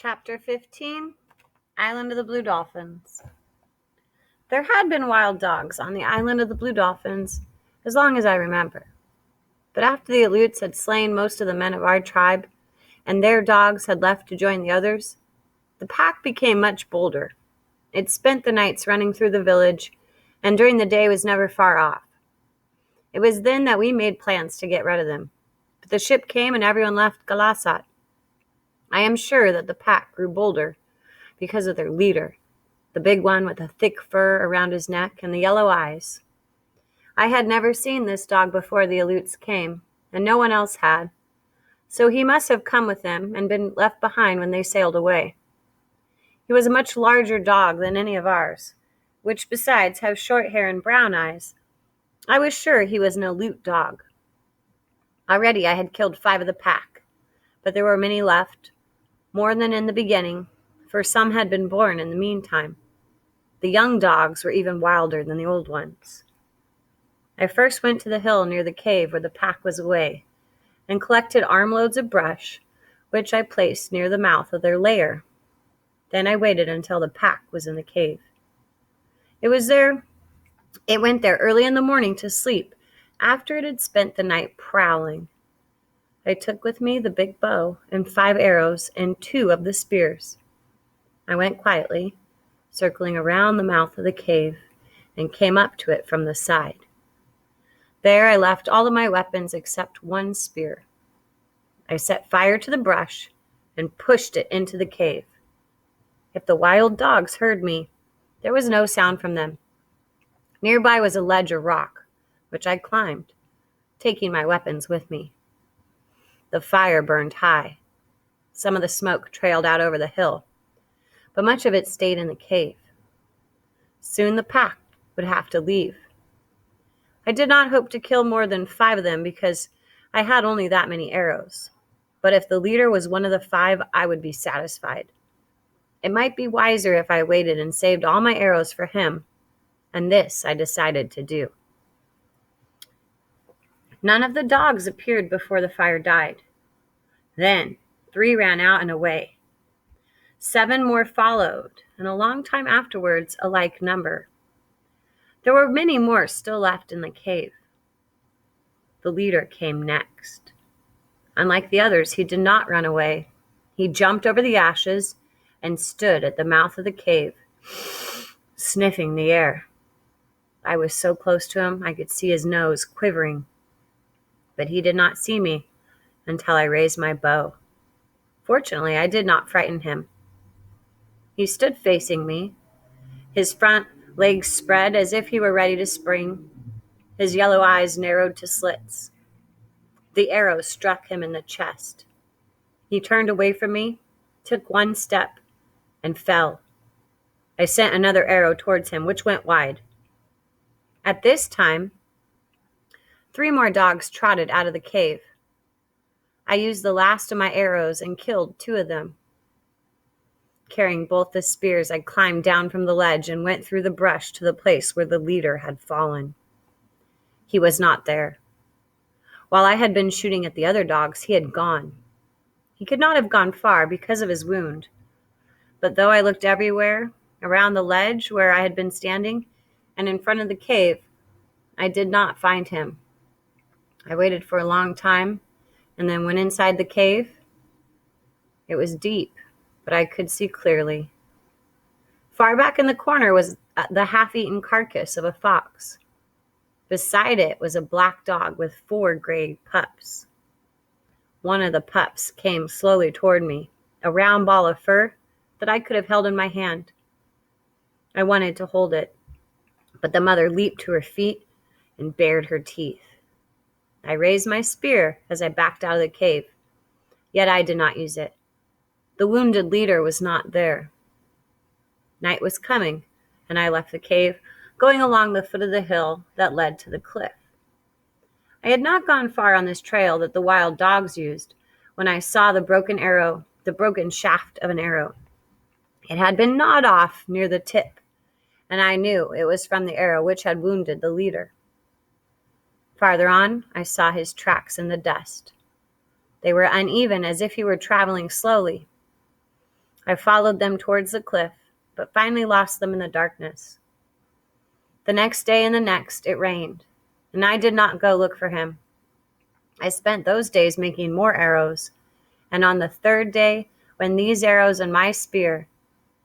Chapter 15, Island of the Blue Dolphins. There had been wild dogs on the Island of the Blue Dolphins as long as I remember. But after the Aleuts had slain most of the men of our tribe, and their dogs had left to join the others, the pack became much bolder. It spent the nights running through the village, and during the day was never far off. It was then that we made plans to get rid of them. But the ship came and everyone left Galasat. I am sure that the pack grew bolder because of their leader, the big one with the thick fur around his neck and the yellow eyes. I had never seen this dog before the Aleuts came, and no one else had, so he must have come with them and been left behind when they sailed away. He was a much larger dog than any of ours, which besides have short hair and brown eyes. I was sure he was an Aleut dog. Already I had killed 5 of the pack, but there were many left, more than in the beginning, for some had been born in the meantime. The young dogs were even wilder than the old ones. I first went to the hill near the cave where the pack was away, and collected armloads of brush, which I placed near the mouth of their lair. Then I waited until the pack was in the cave. It went there early in the morning to sleep, after it had spent the night prowling. I took with me the big bow and 5 arrows and 2 of the spears. I went quietly, circling around the mouth of the cave, and came up to it from the side. There I left all of my weapons except 1 spear. I set fire to the brush and pushed it into the cave. If the wild dogs heard me, there was no sound from them. Nearby was a ledge of rock, which I climbed, taking my weapons with me. The fire burned high. Some of the smoke trailed out over the hill, but much of it stayed in the cave. Soon the pack would have to leave. I did not hope to kill more than 5 of them because I had only that many arrows. But if the leader was one of the 5, I would be satisfied. It might be wiser if I waited and saved all my arrows for him, and this I decided to do. None of the dogs appeared before the fire died. Then 3 ran out and away. 7 more followed, and a long time afterwards a like number. There were many more still left in the cave. The leader came next. Unlike the others, he did not run away. He jumped over the ashes and stood at the mouth of the cave, sniffing the air. I was so close to him I could see his nose quivering. But he did not see me until I raised my bow. Fortunately, I did not frighten him. He stood facing me, his front legs spread as if he were ready to spring, his yellow eyes narrowed to slits. The arrow struck him in the chest. He turned away from me, took 1 step, and fell. I sent another arrow towards him, which went wide. At this time, 3 more dogs trotted out of the cave. I used the last of my arrows and killed 2 of them. Carrying both the spears, I climbed down from the ledge and went through the brush to the place where the leader had fallen. He was not there. While I had been shooting at the other dogs, he had gone. He could not have gone far because of his wound. But though I looked everywhere, around the ledge where I had been standing, and in front of the cave, I did not find him. I waited for a long time, and then went inside the cave. It was deep, but I could see clearly. Far back in the corner was the half-eaten carcass of a fox. Beside it was a black dog with 4 gray pups. One of the pups came slowly toward me, a round ball of fur that I could have held in my hand. I wanted to hold it, but the mother leaped to her feet and bared her teeth. I raised my spear as I backed out of the cave, yet I did not use it. The wounded leader was not there. Night was coming, and I left the cave, going along the foot of the hill that led to the cliff. I had not gone far on this trail that the wild dogs used when I saw the broken shaft of an arrow. It had been gnawed off near the tip, and I knew it was from the arrow which had wounded the leader. Farther on, I saw his tracks in the dust. They were uneven, as if he were traveling slowly. I followed them towards the cliff, but finally lost them in the darkness. The next day and the next it rained, and I did not go look for him. I spent those days making more arrows, and on the third day, when these arrows and my spear,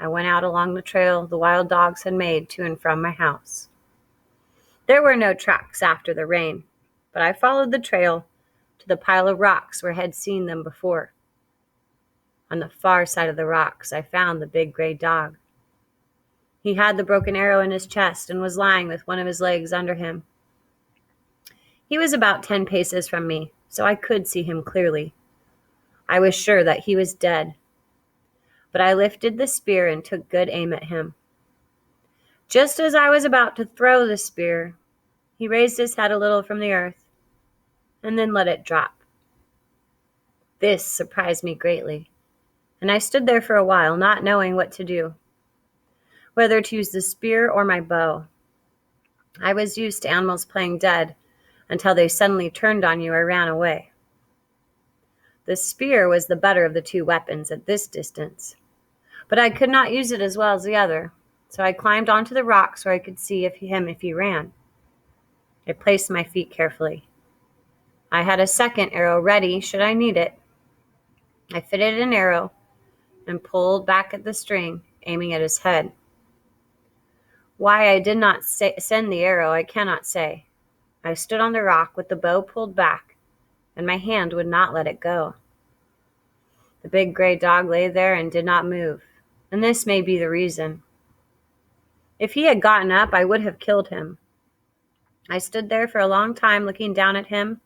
I went out along the trail the wild dogs had made to and from my house. There were no tracks after the rain, but I followed the trail to the pile of rocks where I had seen them before. On the far side of the rocks, I found the big gray dog. He had the broken arrow in his chest and was lying with one of his legs under him. He was about 10 paces from me, so I could see him clearly. I was sure that he was dead, but I lifted the spear and took good aim at him. Just as I was about to throw the spear, he raised his head a little from the earth and then let it drop. This surprised me greatly, and I stood there for a while, not knowing what to do, whether to use the spear or my bow. I was used to animals playing dead until they suddenly turned on you or ran away. The spear was the better of the two weapons at this distance, but I could not use it as well as the other, so I climbed onto the rocks where I could see if he ran. I placed my feet carefully. I had a second arrow ready should I need it. I fitted an arrow and pulled back at the string, aiming at his head. Why I did not send the arrow, I cannot say. I stood on the rock with the bow pulled back, and my hand would not let it go. The big gray dog lay there and did not move, and this may be the reason. If he had gotten up, I would have killed him. I stood there for a long time looking down at him,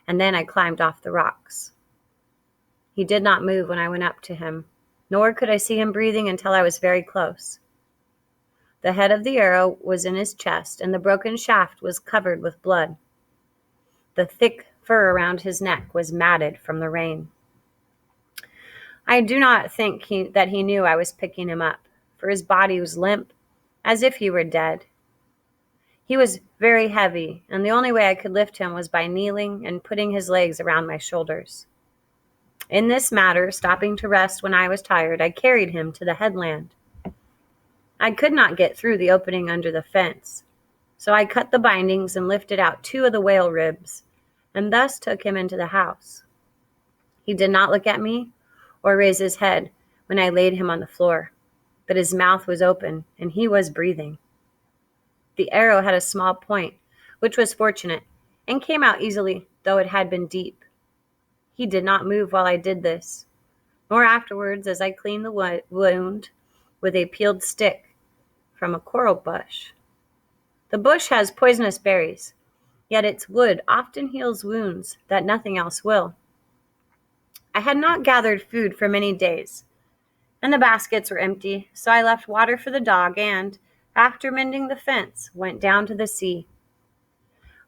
and then I climbed off the rocks. He did not move when I went up to him, nor could I see him breathing until I was very close. The head of the arrow was in his chest, and the broken shaft was covered with blood. The thick fur around his neck was matted from the rain. I do not think that he knew I was picking him up, for his body was limp, as if he were dead. He was very heavy, and the only way I could lift him was by kneeling and putting his legs around my shoulders. In this matter, stopping to rest when I was tired, I carried him to the headland. I could not get through the opening under the fence, so I cut the bindings and lifted out 2 of the whale ribs, and thus took him into the house. He did not look at me or raise his head when I laid him on the floor, but his mouth was open and he was breathing. The arrow had a small point, which was fortunate, and came out easily, though it had been deep. He did not move while I did this, nor afterwards as I cleaned the wound with a peeled stick from a coral bush. The bush has poisonous berries, yet its wood often heals wounds that nothing else will. I had not gathered food for many days, and the baskets were empty, so I left water for the dog and, after mending the fence, went down to the sea.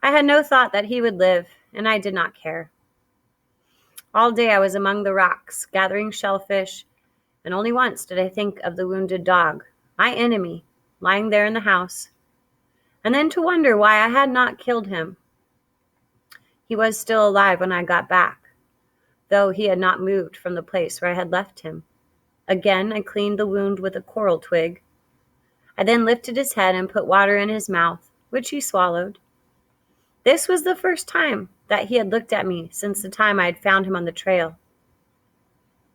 I had no thought that he would live, and I did not care. All day I was among the rocks, gathering shellfish, and only once did I think of the wounded dog, my enemy, lying there in the house, and then to wonder why I had not killed him. He was still alive when I got back, though he had not moved from the place where I had left him. Again, I cleaned the wound with a coral twig. I then lifted his head and put water in his mouth, which he swallowed. This was the first time that he had looked at me since the time I had found him on the trail.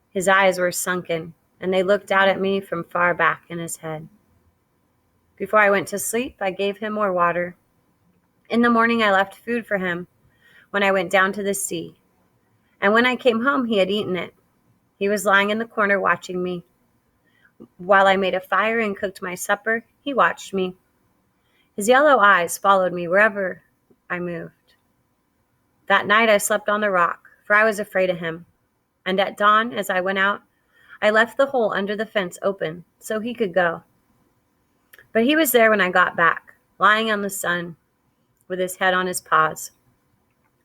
His eyes were sunken, and they looked out at me from far back in his head. Before I went to sleep, I gave him more water. In the morning, I left food for him when I went down to the sea, and when I came home, he had eaten it. He was lying in the corner watching me. While I made a fire and cooked my supper, he watched me. His yellow eyes followed me wherever I moved. That night I slept on the rock, for I was afraid of him. And at dawn, as I went out, I left the hole under the fence open so he could go. But he was there when I got back, lying on the sun with his head on his paws.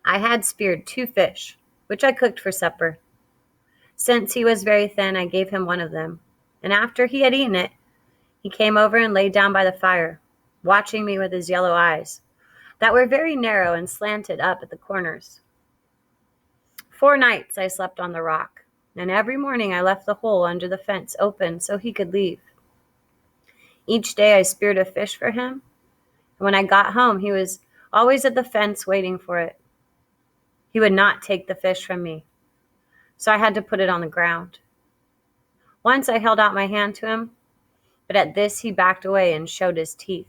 I had speared 2 fish, which I cooked for supper. Since he was very thin, I gave him one of them, and after he had eaten it, he came over and lay down by the fire, watching me with his yellow eyes, that were very narrow and slanted up at the corners. 4 nights I slept on the rock, and every morning I left the hole under the fence open so he could leave. Each day I speared a fish for him, and when I got home, he was always at the fence waiting for it. He would not take the fish from me, so I had to put it on the ground. Once I held out my hand to him, but at this he backed away and showed his teeth.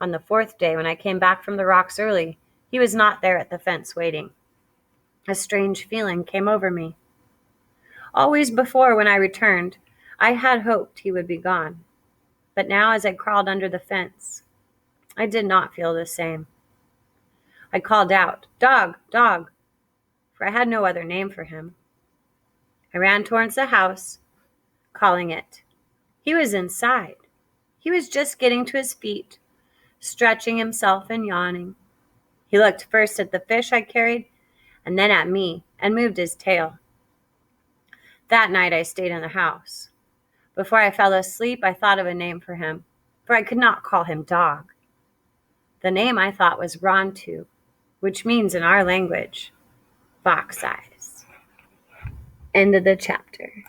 On the fourth day, when I came back from the rocks early, he was not there at the fence waiting. A strange feeling came over me. Always before, when I returned, I had hoped he would be gone. But now, as I crawled under the fence, I did not feel the same. I called out, "Dog, dog," for I had no other name for him. I ran towards the house, calling it. He was inside. He was just getting to his feet, stretching himself and yawning. He looked first at the fish I carried and then at me and moved his tail. That night I stayed in the house. Before I fell asleep, I thought of a name for him, for I could not call him Dog. The name I thought was Rontu, which means in our language, box eyes. End of the chapter.